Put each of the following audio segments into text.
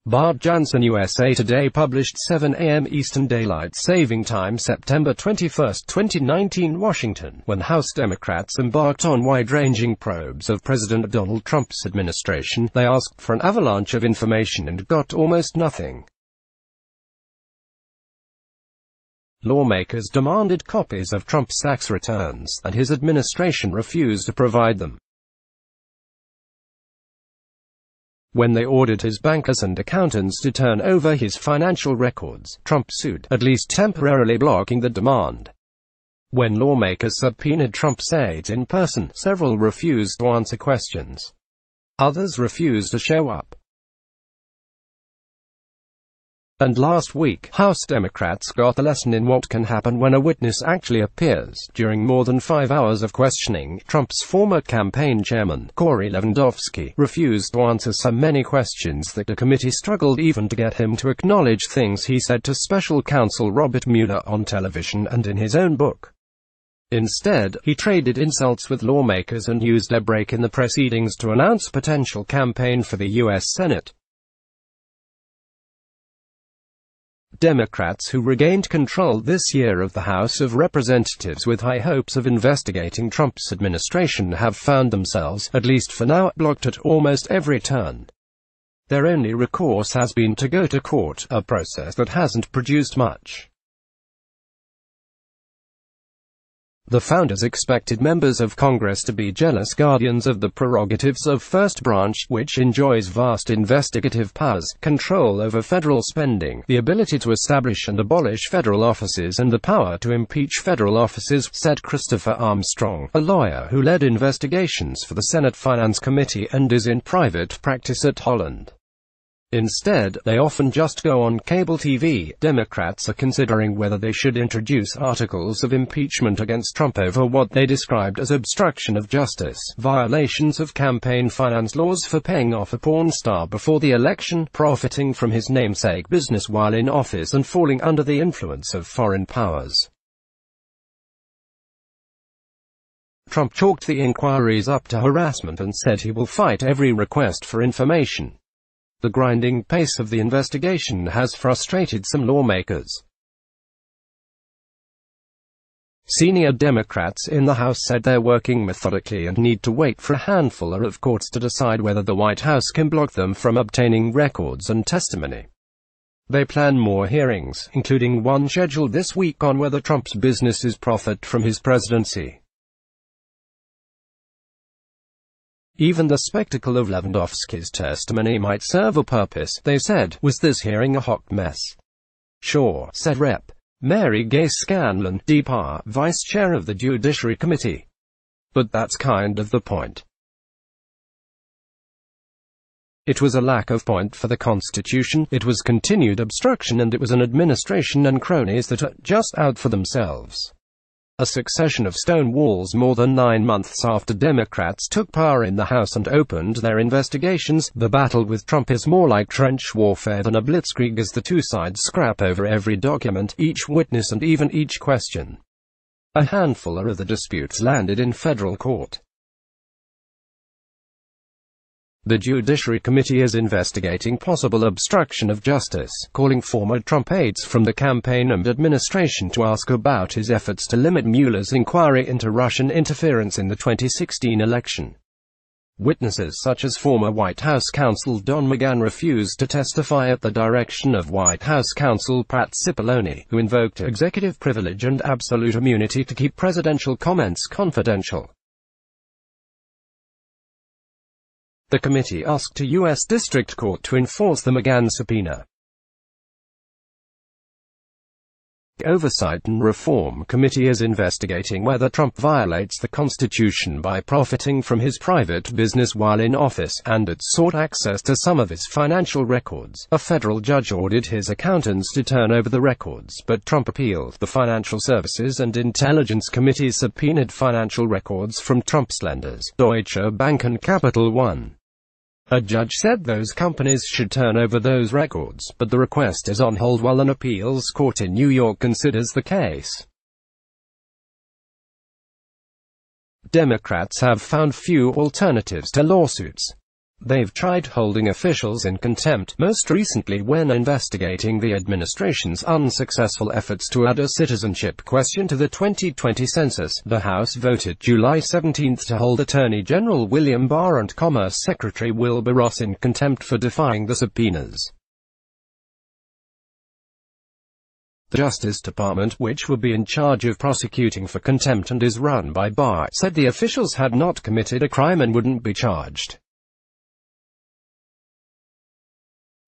Jansen USA Today published 7 a.m. Eastern Daylight Saving Time September 21, 2019 Washington, when House Democrats embarked on wide-ranging probes of President Donald Trump's administration. They asked for an avalanche of information and got almost nothing. Lawmakers demanded copies of Trump's tax returns, and his administration refused to provide them. When they ordered his bankers and accountants to turn over his financial records, Trump sued, at least temporarily blocking the demand. When lawmakers subpoenaed Trump's aides in person, several refused to answer questions. Others refused to show up. And last week, House Democrats got the lesson in what can happen when a witness actually appears. During more than 5 hours of questioning, Trump's former campaign chairman, Corey Lewandowski, refused to answer so many questions that the committee struggled even to get him to acknowledge things he said to special counsel Robert Mueller on television and in his own book. Instead, he traded insults with lawmakers and used a break in the proceedings to announce potential campaign for the U.S. Senate. Democrats who regained control this year of the House of Representatives with high hopes of investigating Trump's administration have found themselves, at least for now, blocked at almost every turn. Their only recourse has been to go to court, a process that hasn't produced much. The founders expected members of Congress to be jealous guardians of the prerogatives of First Branch, which enjoys vast investigative powers, control over federal spending, the ability to establish and abolish federal offices and the power to impeach federal officers, said Christopher Armstrong, a lawyer who led investigations for the Senate Finance Committee and is in private practice at Holland. Instead, they often just go on cable TV. Democrats are considering whether they should introduce articles of impeachment against Trump over what they described as obstruction of justice, violations of campaign finance laws for paying off a porn star before the election, profiting from his namesake business while in office, and falling under the influence of foreign powers. Trump chalked the inquiries up to harassment and said he will fight every request for information. The grinding pace of the investigation has frustrated some lawmakers. Senior Democrats in the House said they're working methodically and need to wait for a handful of courts to decide whether the White House can block them from obtaining records and testimony. They plan more hearings, including one scheduled this week on whether Trump's businesses profit from his presidency. Even the spectacle of Lewandowski's testimony might serve a purpose, they said. Was this hearing a hot mess? Sure, said Rep. Mary Gay Scanlon, DPA, Vice Chair of the Judiciary Committee. But that's kind of the point. It was a lack of point for the Constitution, it was continued obstruction, and it was an administration and cronies that are just out for themselves. A succession of stone walls more than 9 months after Democrats took power in the House and opened their investigations. The battle with Trump is more like trench warfare than a blitzkrieg as the two sides scrap over every document, each witness and even each question. A handful of the disputes landed in federal court. The Judiciary Committee is investigating possible obstruction of justice, calling former Trump aides from the campaign and administration to ask about his efforts to limit Mueller's inquiry into Russian interference in the 2016 election. Witnesses such as former White House counsel Don McGahn refused to testify at the direction of White House counsel Pat Cipollone, who invoked executive privilege and absolute immunity to keep presidential comments confidential. The committee asked a U.S. District Court to enforce the McGahn subpoena. The Oversight and Reform Committee is investigating whether Trump violates the Constitution by profiting from his private business while in office, and it sought access to some of his financial records. A federal judge ordered his accountants to turn over the records, but Trump appealed. The Financial Services and Intelligence Committee subpoenaed financial records from Trump's lenders, Deutsche Bank and Capital One. A judge said those companies should turn over those records, but the request is on hold while an appeals court in New York considers the case. Democrats have found few alternatives to lawsuits. They've tried holding officials in contempt, most recently when investigating the administration's unsuccessful efforts to add a citizenship question to the 2020 census. The House voted July 17 to hold Attorney General William Barr and Commerce Secretary Wilbur Ross in contempt for defying the subpoenas. The Justice Department, which would be in charge of prosecuting for contempt and is run by Barr, said the officials had not committed a crime and wouldn't be charged.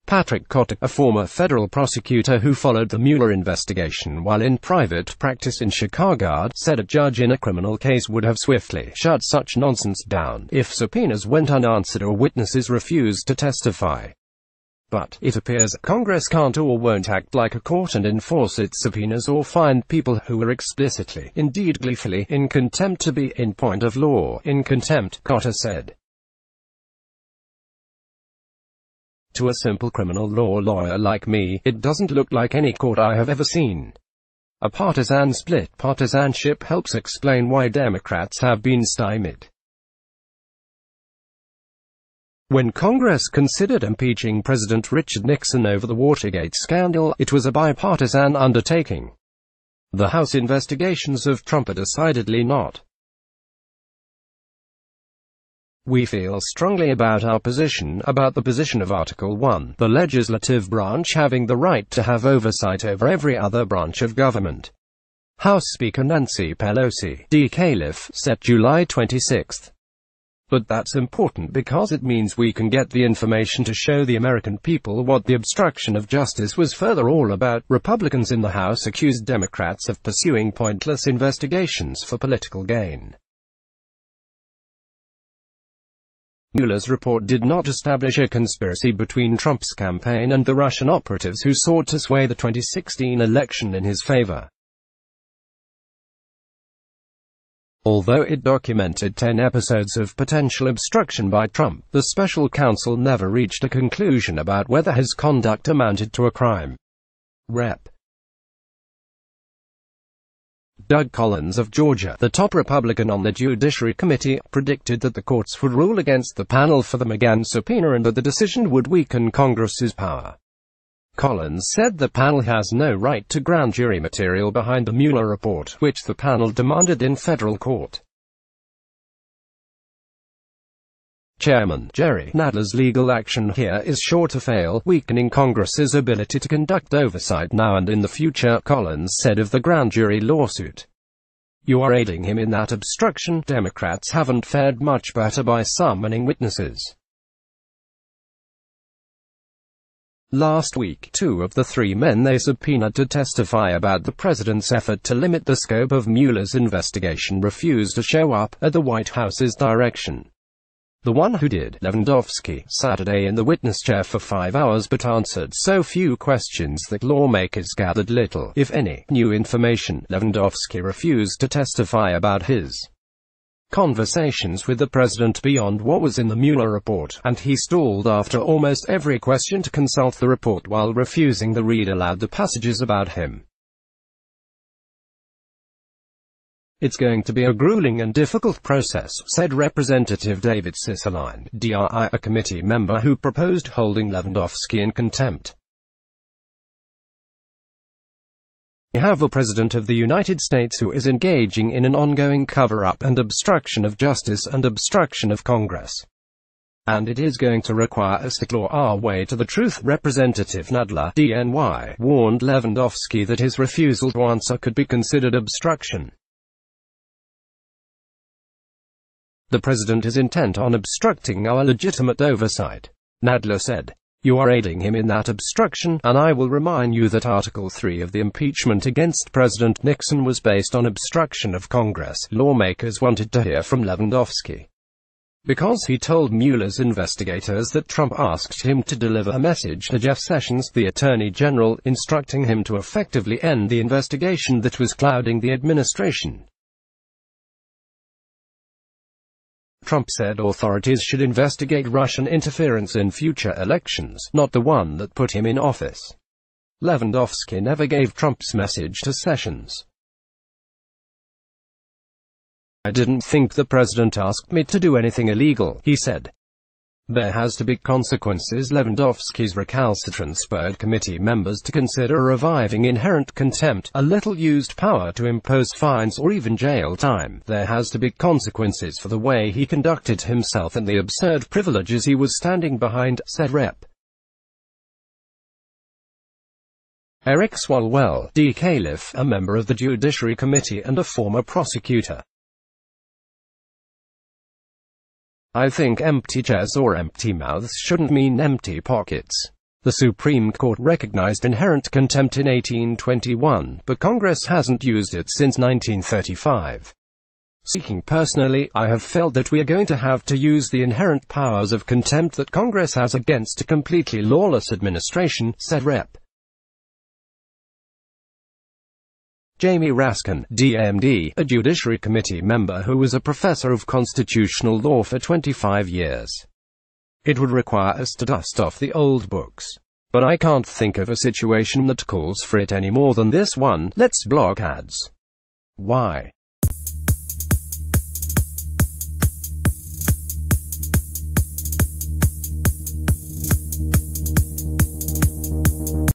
Patrick Kotter, a former federal prosecutor who followed the Mueller investigation while in private practice in Chicago, said a judge in a criminal case would have swiftly shut such nonsense down if subpoenas went unanswered or witnesses refused to testify. But it appears Congress can't or won't act like a court and enforce its subpoenas or find people who are explicitly, indeed gleefully, in contempt to be, in point of law, in contempt, Kotter said. To a simple criminal law lawyer like me, it doesn't look like any court I have ever seen. A partisan split. Partisanship helps explain why Democrats have been stymied. When Congress considered impeaching President Richard Nixon over the Watergate scandal, it was a bipartisan undertaking. The House investigations of Trump are decidedly not. We feel strongly about our position, about the position of Article 1, the legislative branch having the right to have oversight over every other branch of government. House Speaker Nancy Pelosi, D. Califf, said July 26. But that's important because it means we can get the information to show the American people what the obstruction of justice was further all about. Republicans in the House accused Democrats of pursuing pointless investigations for political gain. Mueller's report did not establish a conspiracy between Trump's campaign and the Russian operatives who sought to sway the 2016 election in his favor. Although it documented 10 episodes of potential obstruction by Trump, the special counsel never reached a conclusion about whether his conduct amounted to a crime. Rep. Doug Collins of Georgia, the top Republican on the Judiciary Committee, predicted that the courts would rule against the panel for the McGahn subpoena and that the decision would weaken Congress's power. Collins said the panel has no right to grand jury material behind the Mueller report, which the panel demanded in federal court. Chairman Jerry Nadler's legal action here is sure to fail, weakening Congress's ability to conduct oversight now and in the future, Collins said of the grand jury lawsuit. You are aiding him in that obstruction. Democrats haven't fared much better by summoning witnesses. Last week, 2 of the 3 men they subpoenaed to testify about the president's effort to limit the scope of Mueller's investigation refused to show up at the White House's direction. The one who did, Lewandowski, Saturday in the witness chair for 5 hours but answered so few questions that lawmakers gathered little, if any, new information. Lewandowski refused to testify about his conversations with the president beyond what was in the Mueller report, and he stalled after almost every question to consult the report while refusing to read aloud the passages about him. It's going to be a grueling and difficult process, said Representative David Cicilline, DRI, a committee member who proposed holding Lewandowski in contempt. We have a President of the United States who is engaging in an ongoing cover-up and obstruction of justice and obstruction of Congress. And it is going to require us to claw our way to the truth. Representative Nadler, DNY, warned Lewandowski that his refusal to answer could be considered obstruction. The president is intent on obstructing our legitimate oversight, Nadler said. You are aiding him in that obstruction, and I will remind you that Article 3 of the impeachment against President Nixon was based on obstruction of Congress. Lawmakers wanted to hear from Lewandowski because he told Mueller's investigators that Trump asked him to deliver a message to Jeff Sessions, the Attorney General, instructing him to effectively end the investigation that was clouding the administration. Trump said authorities should investigate Russian interference in future elections, not the one that put him in office. Lewandowski never gave Trump's message to Sessions. I didn't think the president asked me to do anything illegal, he said. There has to be consequences. Lewandowski's recalcitrant spurred committee members to consider reviving inherent contempt, a little-used power to impose fines or even jail time. There has to be consequences for the way he conducted himself and the absurd privileges he was standing behind, said Rep. Eric Swalwell, D. Califf, a member of the Judiciary Committee and a former prosecutor. I think empty chairs or empty mouths shouldn't mean empty pockets. The Supreme Court recognized inherent contempt in 1821, but Congress hasn't used it since 1935. Speaking personally, I have felt that we are going to have to use the inherent powers of contempt that Congress has against a completely lawless administration, said Rep. Jamie Raskin, DMD, a Judiciary Committee member who was a professor of constitutional law for 25 years. It would require us to dust off the old books. But I can't think of a situation that calls for it any more than this one. Let's block ads. Why?